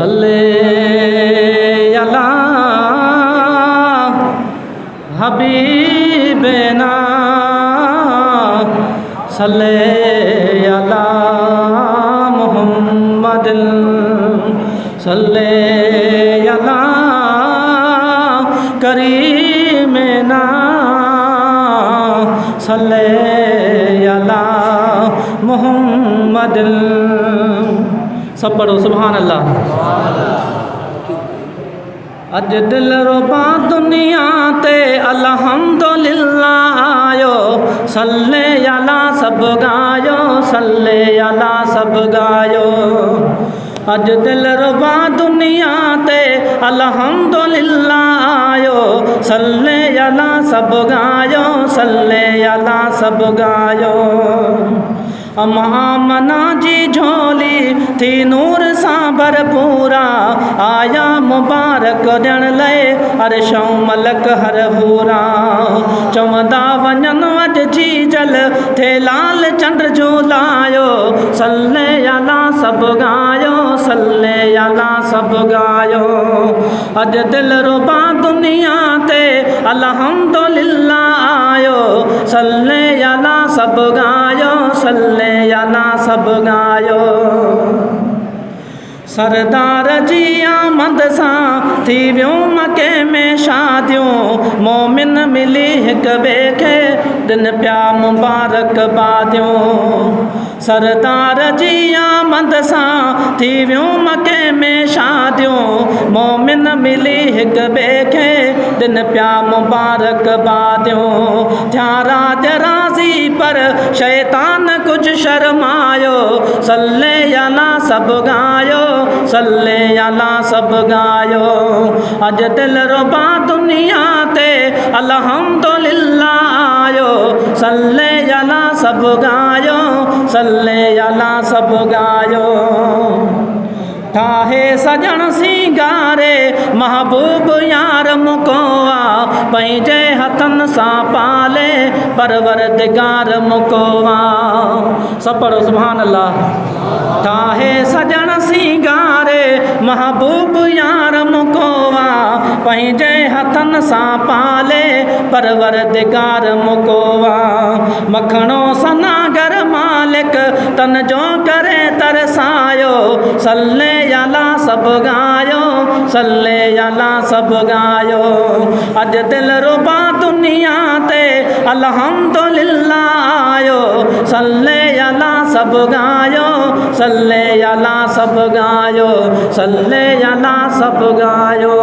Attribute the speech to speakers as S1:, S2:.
S1: सल्ले अला हबीबना सल्ले अला मुहम्मदिन सल्ले अला करीमना सल्ले अला मुहम्मदिन। सब पढ़ो सुभान अल्लाह। अज दिल रुबा दुनिया ते अल्हम्दुलिल्लाह आयो सल्ले अला सब गायो सल्ले अला सब गायो। अज दिल रुबा दुनिया ते अल्हम्दुलिल्लाह आयो सल्ले अला सब गायो सल्ले अला सब गायो। अमामना जी झोली थी नूर सां भरपूरा आया मुबारक ॾियण लाइ अर्शों मलक हर हूरा। चवंदा वञनि अॼु जी जल थे लाल चंड जो लायो सल्ले अला सब गायो सल्ले अला सब गायो। अॼु दिल रुबा दुनिया ते अल्हम्दुलिल्लाह आयो सल्ले अला सब गायो सल्ले अला सब गायो। सरदार जी आमद सां थी वियो मके में शादियूं मोमिन मिली हिक ॿिए खे दिन पिया मुबारक बादियूं। सरदार जी आमद सां थी वियो मके में शादियूं मोमिन मिली हिक ॿिए खे दिन पिया मुबारक बादियूं। थिया राज राज़ी पर शैतान कुझु शर्मायो सल्ले अला सब गायो सल्ले अला सब गायो। अज दिल रुबा दुनिया ते अल्हम्दुलिल्लाह आयो सल्ले अला सब गायो सल्ले अला सब गायो। ठाहे सजण सिंगारे महबूब यार मुकोआ पंहिंजे हथन सां पाले परवरदिगार मुकोआ। सब पढ़ो सुभान अल्लाह। ठाहे सजण सिंगारे महबूब यार मुकोआ पंहिंजे हथन सां पाले परवरदिगार मुकोआ। मखणो सनागर मालिक तन जो करे तरसायो सल्ले अला सब गायो सल्ले अला सब गायो। अज दिल रुबा दुनिया ते अल्हम्दुलिल्लाह आयो सल्ले अला सब गायो सल्ले अला सब गायो सल्ले अला सब गायो।